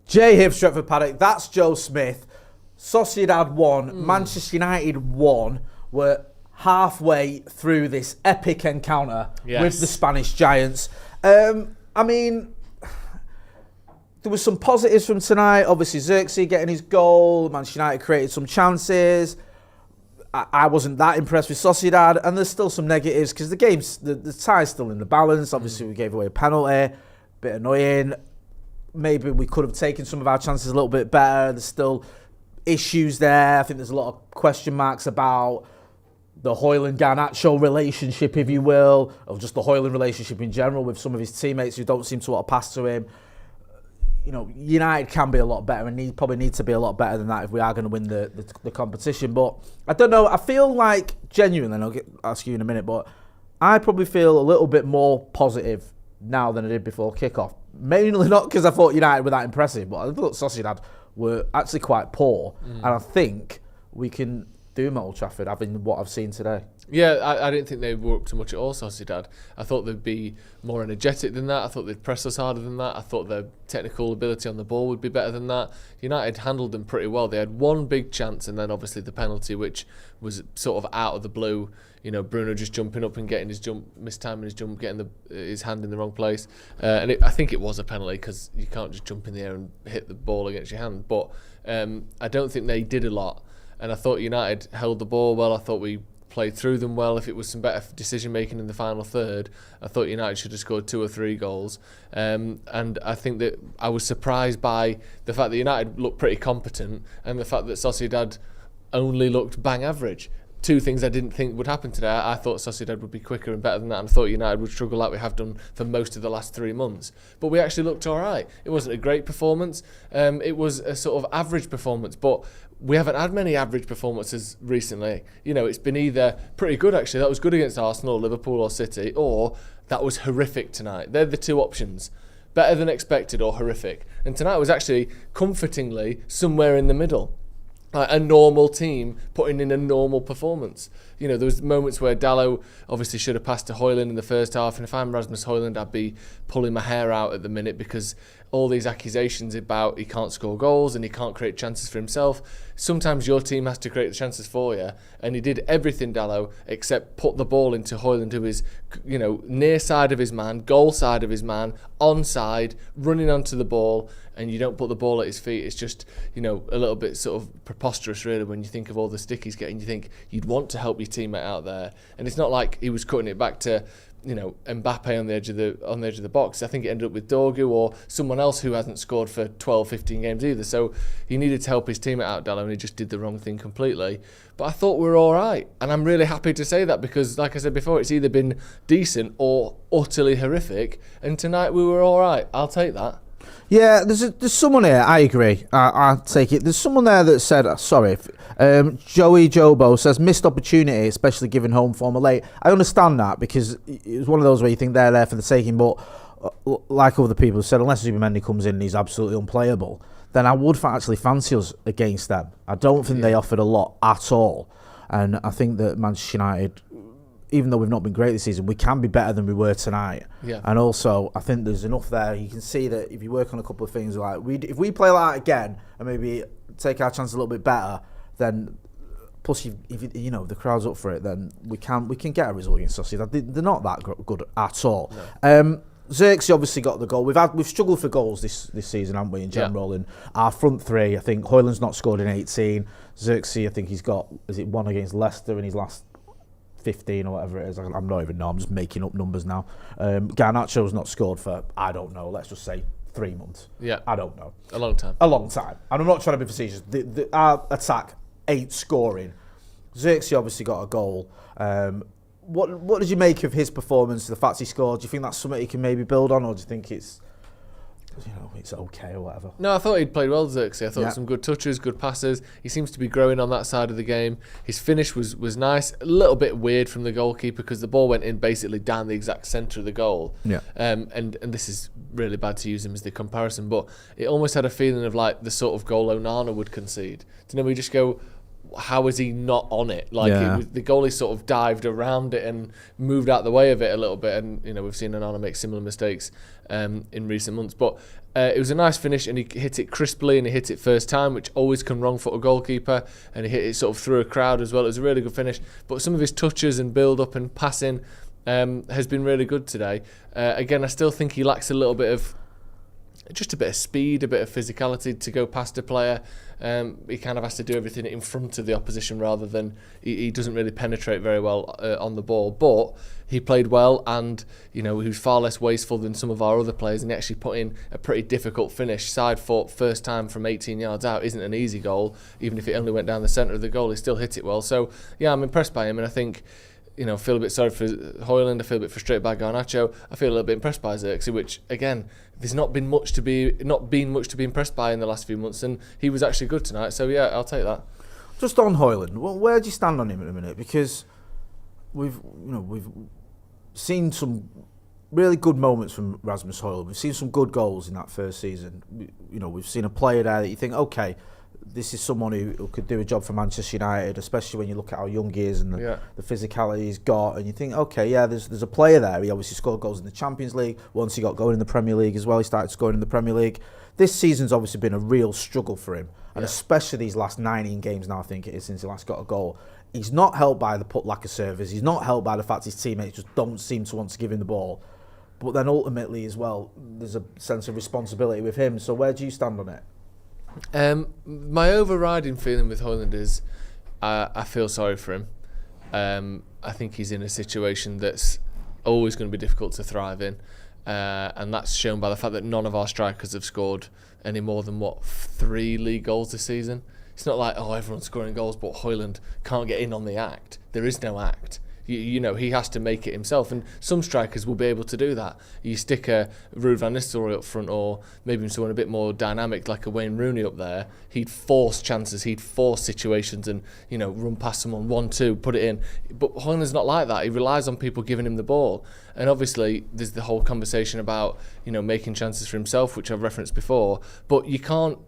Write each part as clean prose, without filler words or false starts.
J Hibb, Stretford, Paddock. That's Joe Smith. Sociedad won. Manchester United won. We're halfway through this epic encounter with the Spanish Giants. I mean, there was some positives from tonight. Obviously, Zirkzee getting his goal. Manchester United created some chances. I wasn't that impressed with Sociedad, and there's still some negatives because the tie's still in the balance. Obviously, we gave away a penalty, bit annoying. Maybe we could have taken some of our chances a little bit better. There's still issues there. I think there's a lot of question marks about the Hojlund-Garnacho relationship, if you will, or just the Hojlund relationship in general with some of his teammates who don't seem to want to pass to him. You know, United can be a lot better and probably need to be a lot better than that if we are going to win the competition. But I don't know. I feel like, genuinely, and I'll ask you in a minute, but I probably feel a little bit more positive now than I did before kickoff. Mainly not because I thought United were that impressive, but I thought Sociedad were actually quite poor. And I think we can do them at Old Trafford, having what I've seen today. Yeah, I didn't think they were up to much at all, Sociedad. I thought they'd be more energetic than that. I thought they'd press us harder than that. I thought their technical ability on the ball would be better than that. United handled them pretty well. They had one big chance and then obviously the penalty, which was sort of out of the blue. You know, Bruno just jumping up and getting his jump, mistiming his jump, getting his hand in the wrong place. I think it was a penalty because you can't just jump in the air and hit the ball against your hand. But I don't think they did a lot. And I thought United held the ball well. I thought we played through them well. If it was some better decision making in the final third, I thought United should have scored 2 or 3 goals. And I think that I was surprised by the fact that United looked pretty competent and the fact that Sociedad only looked bang average. 2 things I didn't think would happen today. I thought Sociedad would be quicker and better than that, and I thought United would struggle like we have done for most of the last 3 months. But we actually looked all right. It wasn't a great performance. It was a sort of average performance, but we haven't had many average performances recently. You know, it's been either pretty good, actually, that was good against Arsenal, Liverpool or City, or that was horrific tonight. They're the 2 options. Better than expected or horrific. And tonight was actually comfortingly somewhere in the middle. A normal team putting in a normal performance. You know, there was moments where Dalot obviously should have passed to Hojlund in the first half, and if I'm Rasmus Hojlund, I'd be pulling my hair out at the minute because all these accusations about he can't score goals and he can't create chances for himself. Sometimes your team has to create the chances for you, and he did everything, Dalot, except put the ball into Hojlund, who is, you know, near side of his man, goal side of his man, onside, running onto the ball, and you don't put the ball at his feet. It's just, you know, a little bit sort of preposterous, really, when you think of all the stick he's getting. You think you'd want to help your teammate out there, and it's not like he was cutting it back to, you know, Mbappe on the edge of the box. I think it ended up with Dorgu or someone else who hasn't scored for 12, 15 games either. So he needed to help his teammate out, Dalot, and he just did the wrong thing completely. But I thought we were all right, and I'm really happy to say that because, like I said before, it's either been decent or utterly horrific, and tonight we were all right. I'll take that. Yeah, there's someone here. I agree. I'll take it. There's someone there that said, Joey Jobo says missed opportunity, especially given home form are late. I understand that because it was one of those where you think they're there for the taking, but like other people have said, unless Zubimendi comes in and he's absolutely unplayable, then I would actually fancy us against them. I don't think they offered a lot at all, and I think that Manchester United, even though we've not been great this season, we can be better than we were tonight. Yeah. And also, I think there's enough there. You can see that if you work on a couple of things, like if we play like that again and maybe take our chance a little bit better, then plus if you know the crowd's up for it, then we can get a result against Sociedad. They're not that good at all. No. Zirkzee obviously got the goal. We've struggled for goals this season, haven't we, in general? And our front 3, I think Hojlund's not scored in 18. Zirkzee, I think he's got, is it 1 against Leicester in his last 15 or whatever it is. I'm not even know. I'm just making up numbers now. Garnacho's not scored for, I don't know, let's just say 3 months. Yeah. I don't know. A long time. A long time. And I'm not trying to be facetious. Our attack ain't scoring. Zirkzee obviously got a goal. What did you make of his performance, the fact he scored? Do you think that's something he can maybe build on, or do you think it's okay or whatever? No, I thought he'd played well, Zirkzee. I thought some good touches, good passes. He seems to be growing on that side of the game. His finish was nice. A little bit weird from the goalkeeper because the ball went in basically down the exact centre of the goal. Yeah. And this is really bad to use him as the comparison, but it almost had a feeling of like the sort of goal Onana would concede. Do you know, we just go, how is he not on it? Like the goalie sort of dived around it and moved out the way of it a little bit, and we've seen Onana make similar mistakes in recent months. But it was a nice finish, and he hit it crisply, and he hit it first time, which always can wrong for a goalkeeper, and he hit it sort of through a crowd as well. It was a really good finish. But some of his touches and build up and passing has been really good today. Again, I still think he lacks a little bit of speed, a bit of physicality to go past a player. He kind of has to do everything in front of the opposition rather than he doesn't really penetrate very well on the ball. But he played well, and he was far less wasteful than some of our other players, and he actually put in a pretty difficult finish. Side foot, first time from 18 yards out isn't an easy goal. Even if it only went down the centre of the goal, he still hit it well. So yeah, I'm impressed by him, and I think I feel a bit sorry for Hojlund. I feel a bit frustrated by Garnacho. I feel a little bit impressed by Zirkzee, which again, there's not been much to be impressed by in the last few months, and he was actually good tonight. So yeah, I'll take that. Just on Hojlund, where do you stand on him at the minute? Because we've seen some really good moments from Rasmus Hojlund. We've seen some good goals in that first season. We've seen a player there that you think, okay, this is someone who could do a job for Manchester United, especially when you look at how young he is and the physicality he's got, and you think, okay, yeah, there's a player there. He obviously scored goals in the Champions League. Once he got going in the Premier League as well, he started scoring in the Premier League. This season's obviously been a real struggle for him, and especially these last 19 games now, I think it is, since he last got a goal. He's not helped by the lack of service. He's not helped by the fact his teammates just don't seem to want to give him the ball. But then ultimately as well, there's a sense of responsibility with him. So where do you stand on it? My overriding feeling with Hojlund is I feel sorry for him. I think he's in a situation that's always going to be difficult to thrive in, and that's shown by the fact that none of our strikers have scored any more than 3 league goals this season. It's not like everyone's scoring goals but Hojlund can't get in on the act. There is no act. He has to make it himself, and some strikers will be able to do that. You stick a Ruud van Nistelrooy up front, or maybe someone a bit more dynamic like a Wayne Rooney up there. He'd force chances, he'd force situations, and run past someone 1-2, put it in. But Hojlund's not like that. He relies on people giving him the ball, and obviously there's the whole conversation about making chances for himself, which I've referenced before. But you can't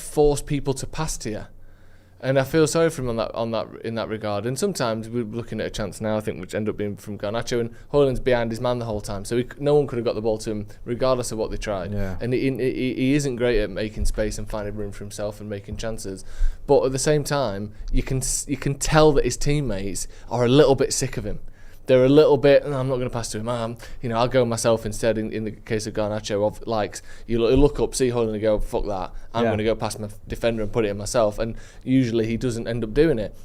force people to pass to you. And I feel sorry for him in that regard. And sometimes we're looking at a chance now, I think, which ended up being from Garnacho, and Hojlund's behind his man the whole time. So no one could have got the ball to him, regardless of what they tried. Yeah. And he isn't great at making space and finding room for himself and making chances. But at the same time, you can tell that his teammates are a little bit sick of him. They're a little bit, I'm not going to pass to him. I'll go myself instead. In the case of Garnacho, you look up, see Hojlund and go, fuck that. I'm going to go past my defender and put it in myself. And usually he doesn't end up doing it.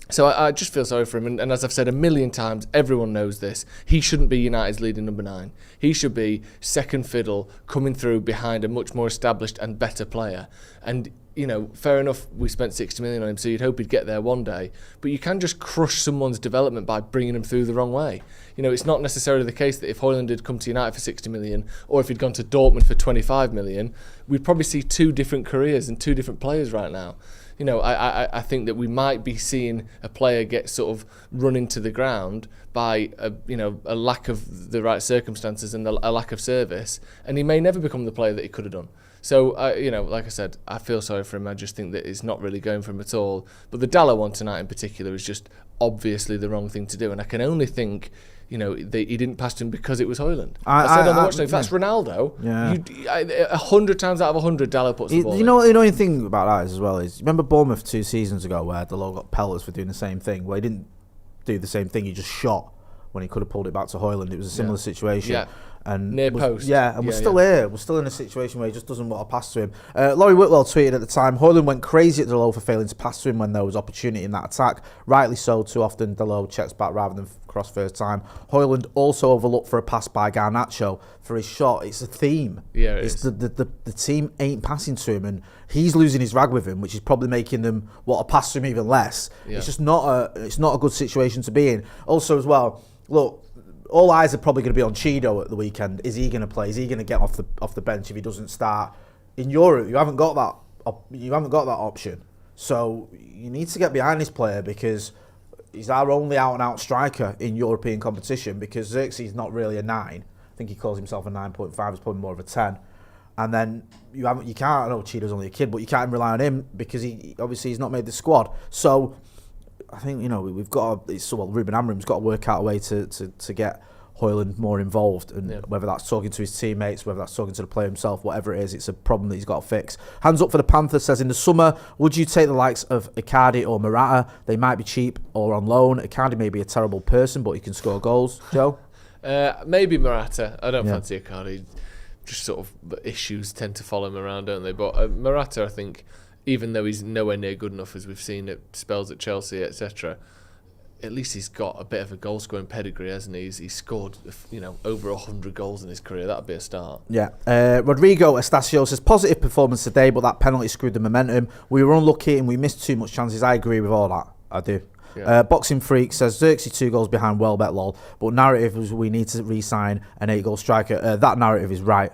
So I just feel sorry for him. And as I've said a million times, everyone knows this. He shouldn't be United's leading number 9. He should be second fiddle, coming through behind a much more established and better player. And fair enough, we spent 60 million on him, so you'd hope he'd get there one day. But you can just crush someone's development by bringing them through the wrong way. It's not necessarily the case that if Hojlund had come to United for 60 million, or if he'd gone to Dortmund for 25 million, we'd probably see 2 different careers and 2 different players right now. I think that we might be seeing a player get sort of run into the ground by a lack of the right circumstances and a lack of service, and he may never become the player that he could have done. So, like I said, I feel sorry for him. I just think that it's not really going for him at all. But the Dalot one tonight in particular is just obviously the wrong thing to do. And I can only think, he didn't pass to him because it was Hojlund. I said on the watch day, if that's Ronaldo, 100 times out of 100, Dalot puts the ball in. The annoying thing about that as well is, remember Bournemouth 2 seasons ago where Dalot got pelters for doing the same thing? Well, he didn't do the same thing, he just shot when he could have pulled it back to Hojlund. It was a similar situation. Yeah. And near post. Yeah, and we're still here. We're still in a situation where he just doesn't want to pass to him. Laurie Whitwell tweeted at the time, Hojlund went crazy at Dalot for failing to pass to him when there was opportunity in that attack. Rightly so, too often Dalot checks back rather than cross first time. Hojlund also overlooked for a pass by Garnacho for his shot. It's a theme. Yeah, it's the team ain't passing to him, and he's losing his rag with him, which is probably making them want to pass to him even less. Yeah. It's just not a good situation to be in. Also as well, look, all eyes are probably going to be on Chido at the weekend. Is he going to play? Is he going to get off the bench if he doesn't start? In Europe, you haven't got that option. So you need to get behind this player because he's our only out-and-out striker in European competition. Because Zirkzee's not really a 9. I think he calls himself a 9.5. He's probably more of a 10. and then you can't. I know Cheetah's only a kid, but you can't rely on him because he obviously he's not made the squad. So I think we've got Ruben Amorim's got to work out a way to get Hojlund more involved, and whether that's talking to his teammates, whether that's talking to the player himself, whatever it is, it's a problem that he's got to fix. Hands up for the Panthers says, in the summer, would you take the likes of Icardi or Morata? They might be cheap or on loan. Icardi may be a terrible person, but he can score goals. Joe? Maybe Morata. I don't fancy Icardi. Just sort of the issues tend to follow him around, don't they? But Morata, I think, even though he's nowhere near good enough, as we've seen at spells at Chelsea, etc., at least he's got a bit of a goal-scoring pedigree, hasn't he? He's scored, over 100 goals in his career. That'd be a start. Yeah. Rodrigo Estacio says, positive performance today, but that penalty screwed the momentum. We were unlucky and we missed too much chances. I agree with all that. I do. Yeah. Boxing Freak says, Zirkzee 2 goals behind Welbeck, lol. But narrative was we need to re-sign an 8-goal striker. That narrative is right.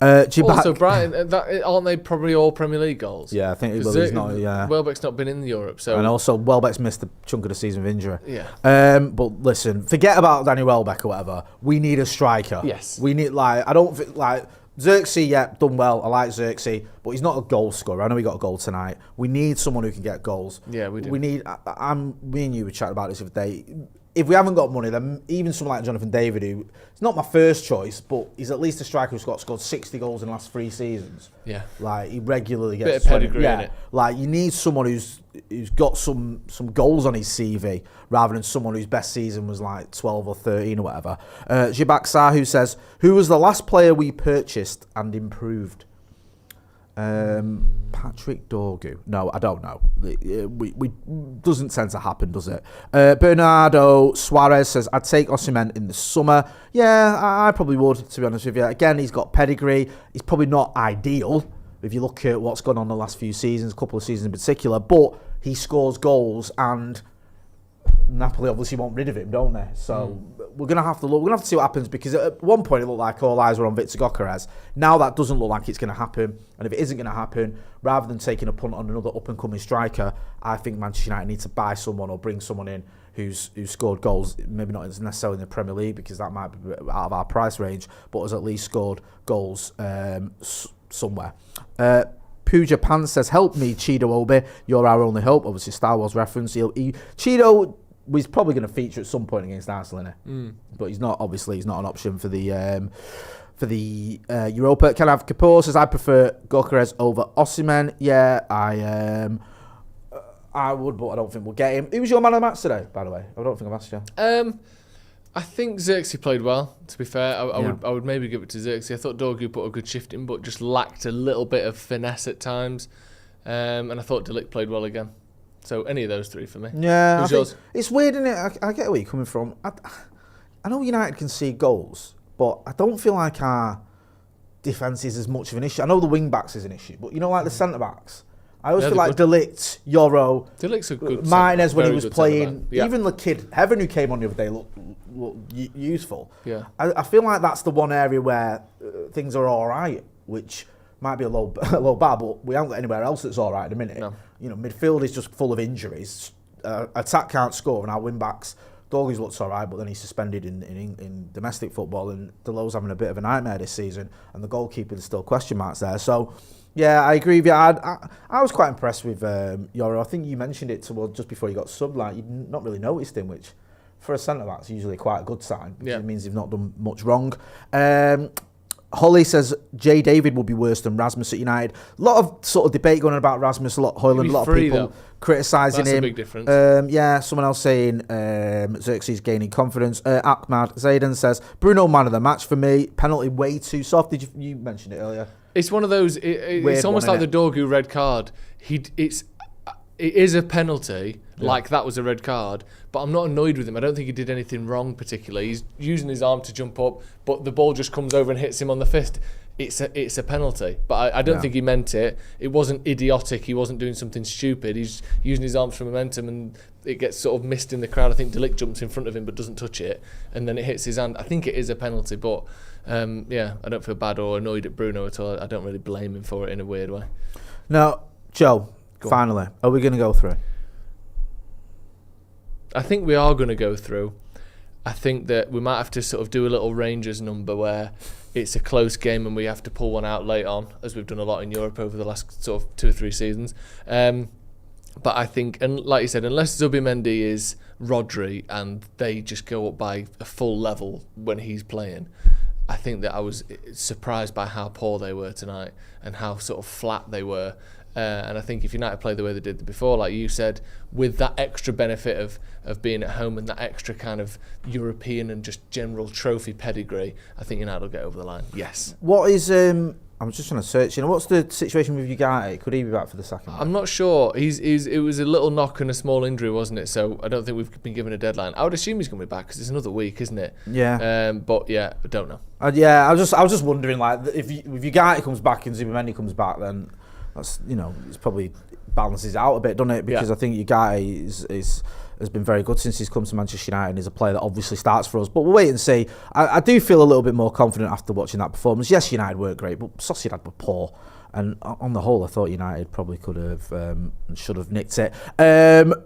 Also, Brighton, aren't they probably all Premier League goals? Yeah, I think he's not. Yeah, Welbeck's not been in Europe, so and also Welbeck's missed a chunk of the season with injury. Yeah. But listen, forget about Danny Welbeck or whatever. We need a striker. Yes. We need I don't think Zirkzee. Yeah, done well. I like Zirkzee, but he's not a goal scorer. I know he got a goal tonight. We need someone who can get goals. Yeah, we do. We need. Me and you were chatting about this the other day. If we haven't got money, then even someone like Jonathan David, who is not my first choice, but he's at least a striker who's scored 60 goals in the last 3 seasons. Yeah. He regularly gets bit of pedigree in it. You need someone who's got some goals on his CV rather than someone whose best season was 12 or 13 or whatever. Jibak Sahu says, who was the last player we purchased and improved? Patrick Dorgu. No, I don't know. We doesn't tend to happen, does it? Bernardo Suarez says, I'd take Osimhen in the summer. Yeah, I probably would, to be honest with you. Again, he's got pedigree. He's probably not ideal if you look at what's gone on the last few seasons, a couple of seasons in particular, but he scores goals and Napoli obviously want rid of him, don't they? So we're gonna have to look. We're gonna have to see what happens, because at one point it looked like all eyes were on Victor Gyökeres. Now that doesn't look like it's gonna happen. And if it isn't gonna happen, rather than taking a punt on another up and coming striker, I think Manchester United need to buy someone or bring someone in who's scored goals. Maybe not necessarily in the Premier League, because that might be out of our price range, but has at least scored goals somewhere. Pooja Pan says, help me, Chido Obi. You're our only hope. Obviously, Star Wars reference. Chido was probably going to feature at some point against Arsenal, but he's not. Obviously, he's not an option for the Europa. Can I have Kapoor says, I prefer Gyökeres over Osimhen. Yeah, I would, but I don't think we'll get him. Who was your man of the match today, by the way? I don't think I've asked you. I think Zirkzee played well, to be fair. I would maybe give it to Zirkzee. I thought Dorgu put a good shift in, but just lacked a little bit of finesse at times. And I thought De Ligt played well again. So any of those three for me. Yeah. Who's yours? It's weird, isn't it? I get where you're coming from. I know United can see goals, but I don't feel like our defence is as much of an issue. I know the wing-backs is an issue, but the centre-backs. I always feel like De Ligt, Yoro, De Ligt's a good Martinez when he was playing. Even the kid Heaven who came on the other day looked useful. Yeah, I feel like that's the one area where things are all right, which might be a low bar, but we haven't got anywhere else that's all right at the minute. No. Midfield is just full of injuries. Attack can't score, and our wing backs. Dorgu's looks all right, but then he's suspended in domestic football, and Delo's having a bit of a nightmare this season, and the goalkeeper is still question marks there. So. Yeah, I agree with you. I was quite impressed with Yoro. I think you mentioned it just before he got subbed. You'd not really noticed him, which for a centre-back is usually quite a good sign. Yeah. It means he's not done much wrong. Holly says Jay David will be worse than Rasmus at United. A lot of sort of debate going on about Rasmus, a lot Hojlund, a lot of people criticising him. That's a big difference. Yeah, someone else saying Zirkzee's gaining confidence. Ahmad Zayden says Bruno man of the match for me. Penalty way too soft. Did you mention it earlier? It's one of those. It's almost like the Dorgu red card. It is a penalty. Yeah. Like that was a red card, but I'm not annoyed with him. I don't think he did anything wrong particularly. He's using his arm to jump up, but the ball just comes over and hits him on the fist. It's a penalty, but I don't think he meant it. It wasn't idiotic. He wasn't doing something stupid. He's using his arms for momentum, and it gets sort of missed in the crowd. I think De Ligt jumps in front of him but doesn't touch it, and then it hits his hand. I think it is a penalty, but I don't feel bad or annoyed at Bruno at all. I don't really blame him for it in a weird way. Now, Joe, finally, are we going to go through? I think we are going to go through. I think that we might have to sort of do a little Rangers number where it's a close game and we have to pull one out late on, as we've done a lot in Europe over the last sort of 2 or 3 seasons. But I think, and like you said, unless Zubimendi is Rodri and they just go up by a full level when he's playing, I think that I was surprised by how poor they were tonight and how sort of flat they were. And I think if United play the way they did before, like you said, with that extra benefit of being at home and that extra kind of European and just general trophy pedigree, I think United will get over the line. Yes. What is... I'm just trying to search. What's the situation with Ugarte? Could he be back for the second? I'm not sure. It was a little knock and a small injury, wasn't it? So I don't think we've been given a deadline. I would assume he's going to be back because it's another week, isn't it? Yeah. But yeah, I don't know. I was just wondering, like, if Ugarte comes back and Zubimendi comes back, then that's it's probably balances out a bit, doesn't it? Because I think Ugarte has been very good since he's come to Manchester United and is a player that obviously starts for us. But we'll wait and see. I do feel a little bit more confident after watching that performance. Yes, United weren't great, but Sociedad were poor. And on the whole, I thought United probably could have and should have nicked it. The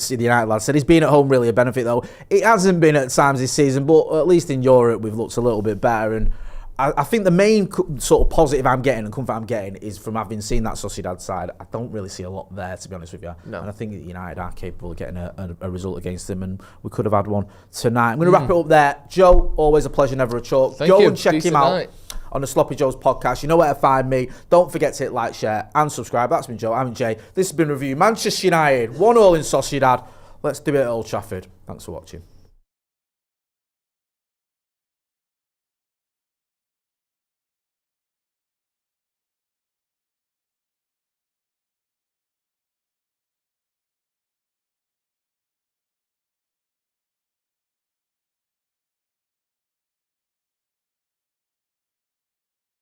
United lad said he's been at home really a benefit, though. It hasn't been at times this season, but at least in Europe we've looked a little bit better. And I think the main sort of positive I'm getting and comfort I'm getting is from having seen that Sociedad side. I don't really see a lot there, to be honest with you. No. And I think that United are capable of getting a result against them, and we could have had one tonight. I'm going to wrap it up there. Joe, always a pleasure, never a chore. Go and check him out on the Sloppy Joe's podcast. You know where to find me. Don't forget to hit like, share and subscribe. That's been Joe. I'm Jay. This has been Review Manchester United. 1-1 in Sociedad. Let's do it at Old Trafford. Thanks for watching.